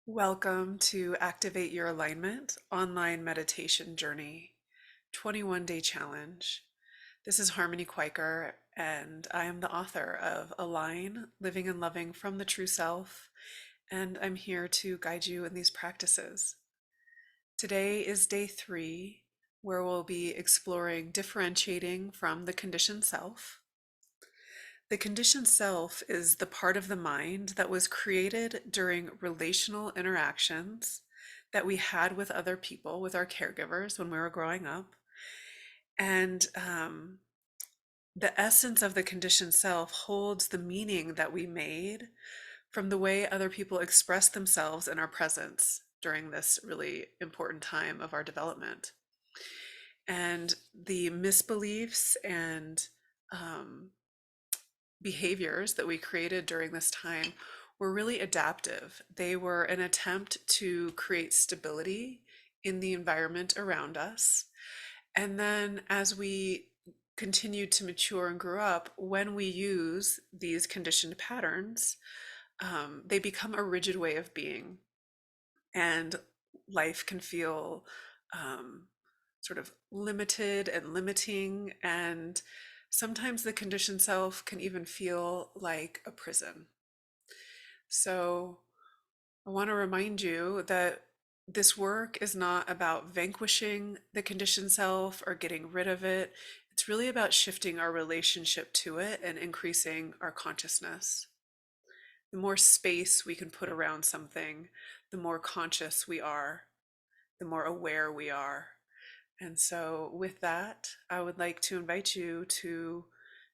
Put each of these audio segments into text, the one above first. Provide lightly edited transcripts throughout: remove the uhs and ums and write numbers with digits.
Welcome to Activate Your Alignment online meditation journey 21-day challenge. This is Harmony Quaker, and I am the author of Align, Living and Loving from the True Self, and I'm here to guide you in these practices. Today is day 3, where we'll be exploring differentiating from the conditioned self. The conditioned self is the part of the mind that was created during relational interactions that we had with other people, with our caregivers when we were growing up. And the essence of the conditioned self holds the meaning that we made from the way other people express themselves in our presence during this really important time of our development. And the misbeliefs and behaviors that we created during this time were really adaptive. They were an attempt to create stability in the environment around us. And then as we continued to mature and grew up, when we use these conditioned patterns, they become a rigid way of being. And life can feel um, sort of limited and limiting. And sometimes the conditioned self can even feel like a prison. So I want to remind you that this work is not about vanquishing the conditioned self or getting rid of it. It's really about shifting our relationship to it and increasing our consciousness. The more space we can put around something, the more conscious we are, the more aware we are. And so, with that, I would like to invite you to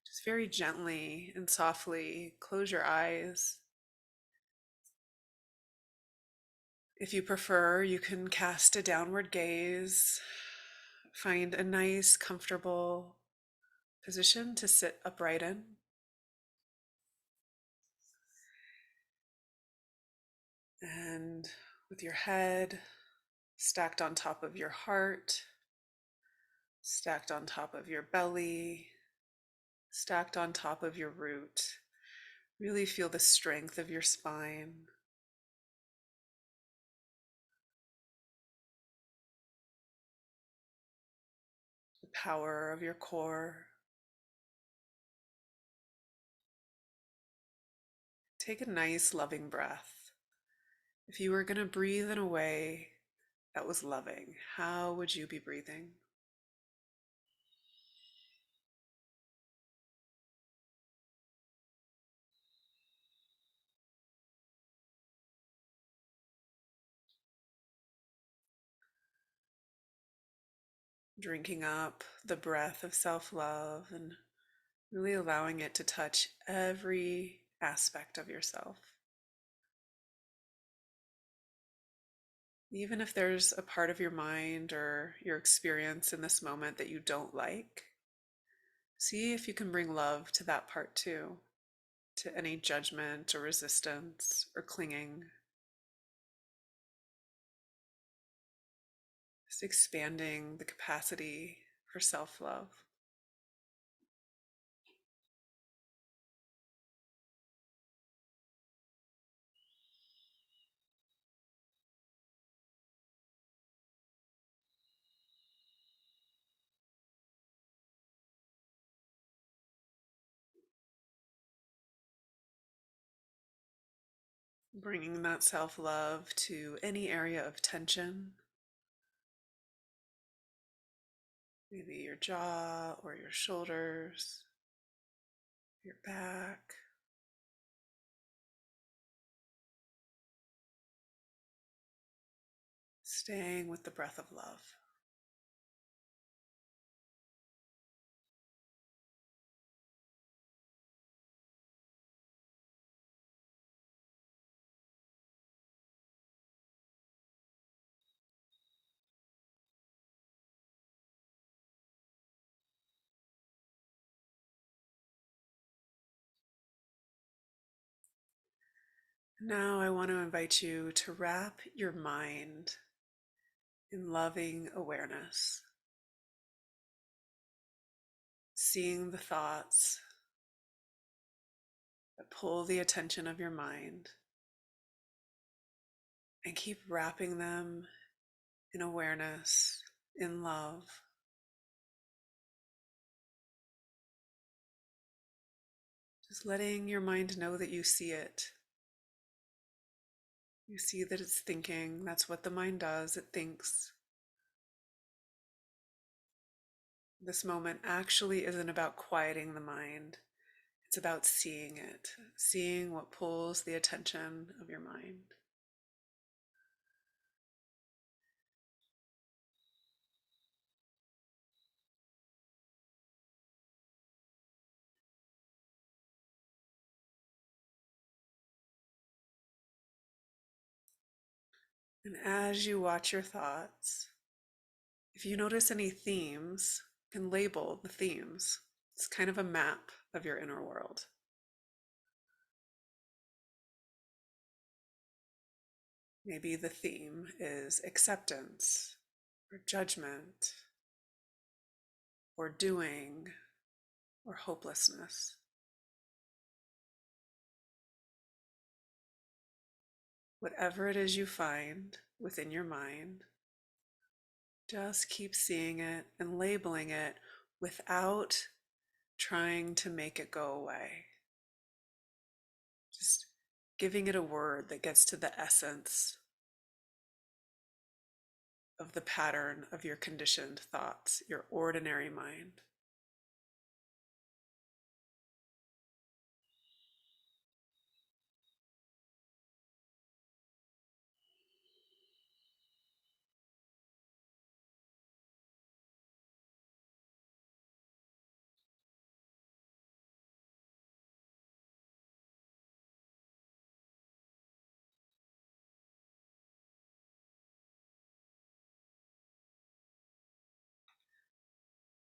just very gently and softly close your eyes. If you prefer, you can cast a downward gaze. Find a nice, comfortable position to sit upright in. And with your head stacked on top of your heart, stacked on top of your belly, stacked on top of your root. Really feel the strength of your spine, the power of your core. Take a nice, loving breath. If you were going to breathe in a way that was loving, how would you be breathing? Drinking up the breath of self love and really allowing it to touch every aspect of yourself. Even if there's a part of your mind or your experience in this moment that you don't like, see if you can bring love to that part too, to any judgment or resistance or clinging. Just expanding the capacity for self love. Bringing that self love to any area of tension, maybe your jaw or your shoulders, your back. Staying with the breath of love. Now I want to invite you to wrap your mind in loving awareness, seeing the thoughts that pull the attention of your mind and keep wrapping them in awareness, in love. Just letting your mind know that you see it. You see that it's thinking. That's what the mind does. It thinks. This moment actually isn't about quieting the mind. It's about seeing it, seeing what pulls the attention of your mind. And as you watch your thoughts, if you notice any themes, you can label the themes. It's kind of a map of your inner world. Maybe the theme is acceptance, or judgment, or doing, or hopelessness. Whatever it is you find within your mind, just keep seeing it and labeling it without trying to make it go away. Just giving it a word that gets to the essence of the pattern of your conditioned thoughts, your ordinary mind.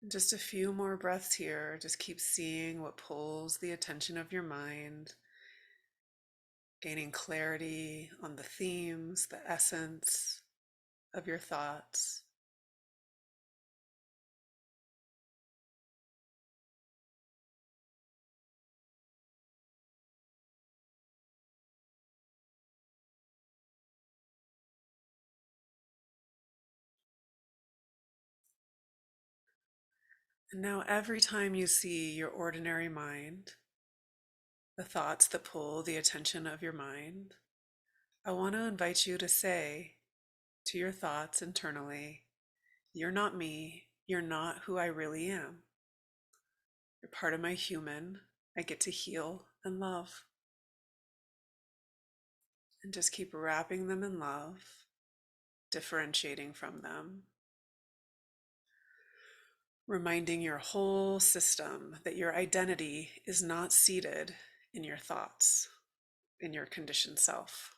Just a few more breaths here. Just keep seeing what pulls the attention of your mind, gaining clarity on the themes, the essence of your thoughts. And now, every time you see your ordinary mind, the thoughts that pull the attention of your mind, I want to invite you to say to your thoughts internally, "You're not me. You're not who I really am. You're part of my human. I get to heal and love." And just keep wrapping them in love, differentiating from them, reminding your whole system that your identity is not seated in your thoughts, in your conditioned self.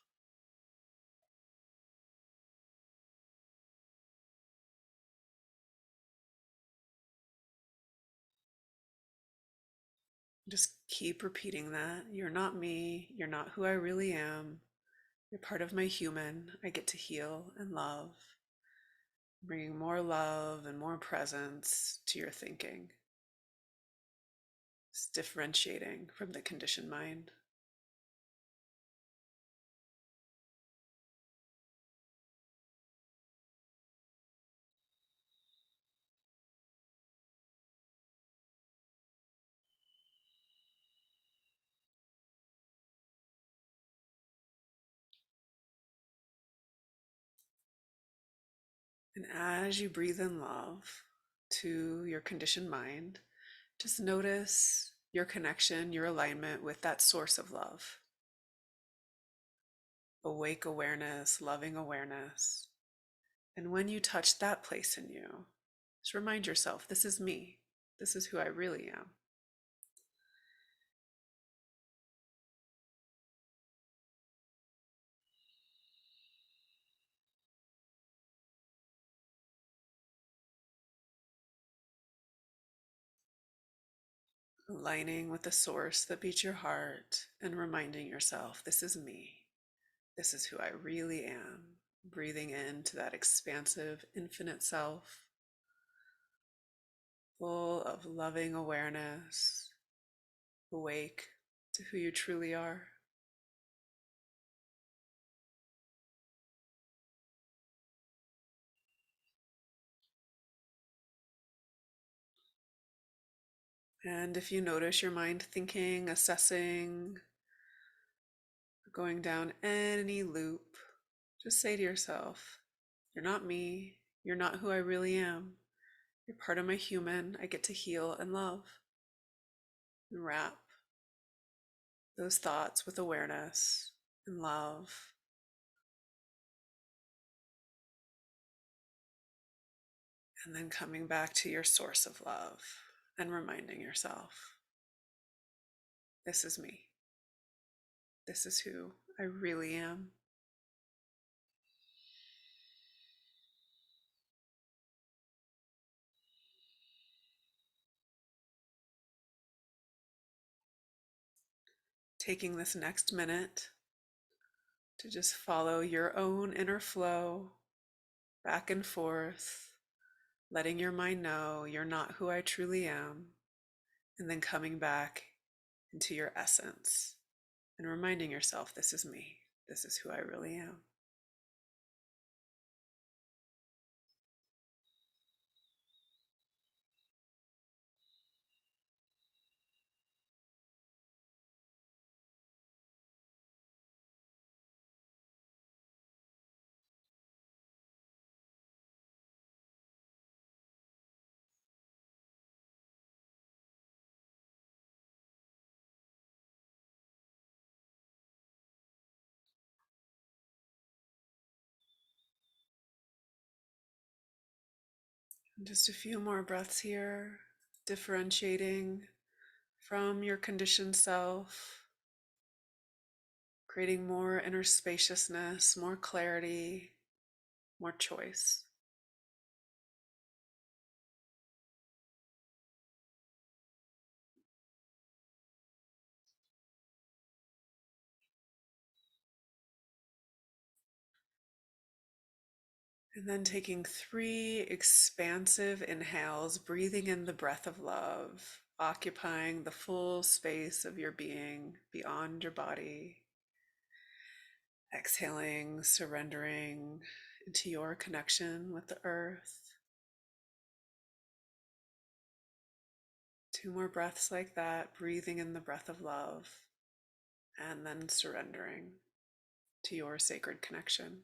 Just keep repeating that. You're not me. You're not who I really am. You're part of my human. I get to heal and love, bringing more love and more presence to your thinking. It's differentiating from the conditioned mind. And as you breathe in love to your conditioned mind, just notice your connection, your alignment with that source of love. Awake awareness, loving awareness. And when you touch that place in you, just remind yourself, this is me. This is who I really am. Aligning with the source that beats your heart and reminding yourself, this is me. This is who I really am. Breathing into that expansive, infinite self, full of loving awareness, awake to who you truly are. And if you notice your mind thinking, assessing, going down any loop, just say to yourself, you're not me. You're not who I really am. You're part of my human. I get to heal and love. And wrap those thoughts with awareness and love. And then coming back to your source of love and reminding yourself, this is me. This is who I really am. Taking this next minute to just follow your own inner flow back and forth, letting your mind know you're not who I truly am, and then coming back into your essence and reminding yourself, this is me. This is who I really am. And just a few more breaths here, differentiating from your conditioned self, creating more inner spaciousness, more clarity, more choice. And then taking 3 expansive inhales, breathing in the breath of love, occupying the full space of your being beyond your body. Exhaling, surrendering into your connection with the earth. 2 more breaths like that, breathing in the breath of love, and then surrendering to your sacred connection.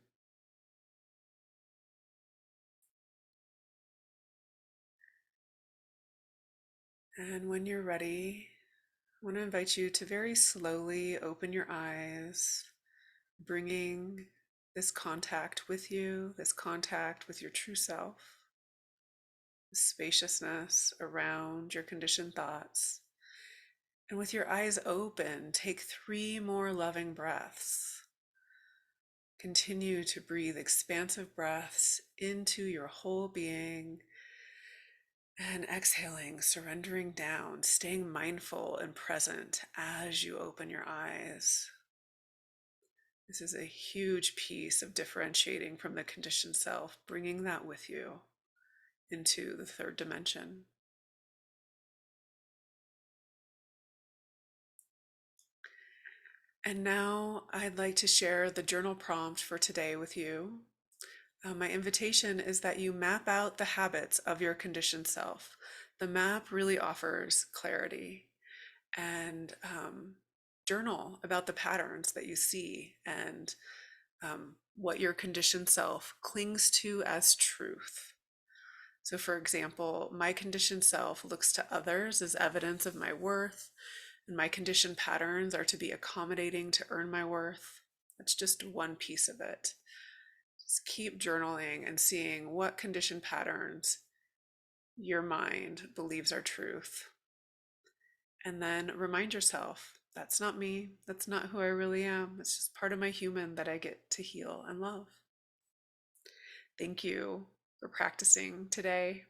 And when you're ready, I want to invite you to very slowly open your eyes, bringing this contact with you, this contact with your true self, the spaciousness around your conditioned thoughts. And with your eyes open, take 3 more loving breaths. Continue to breathe expansive breaths into your whole being and exhaling, surrendering down, staying mindful and present as you open your eyes. This is a huge piece of differentiating from the conditioned self, bringing that with you into the 3rd dimension. And now I'd like to share the journal prompt for today with you. My invitation is that you map out the habits of your conditioned self. The map really offers clarity, and journal about the patterns that you see and what your conditioned self clings to as truth. So, for example, my conditioned self looks to others as evidence of my worth, and my conditioned patterns are to be accommodating to earn my worth. That's just one piece of it. Just keep journaling and seeing what conditioned patterns your mind believes are truth. And then remind yourself, that's not me. That's not who I really am. It's just part of my human that I get to heal and love. Thank you for practicing today.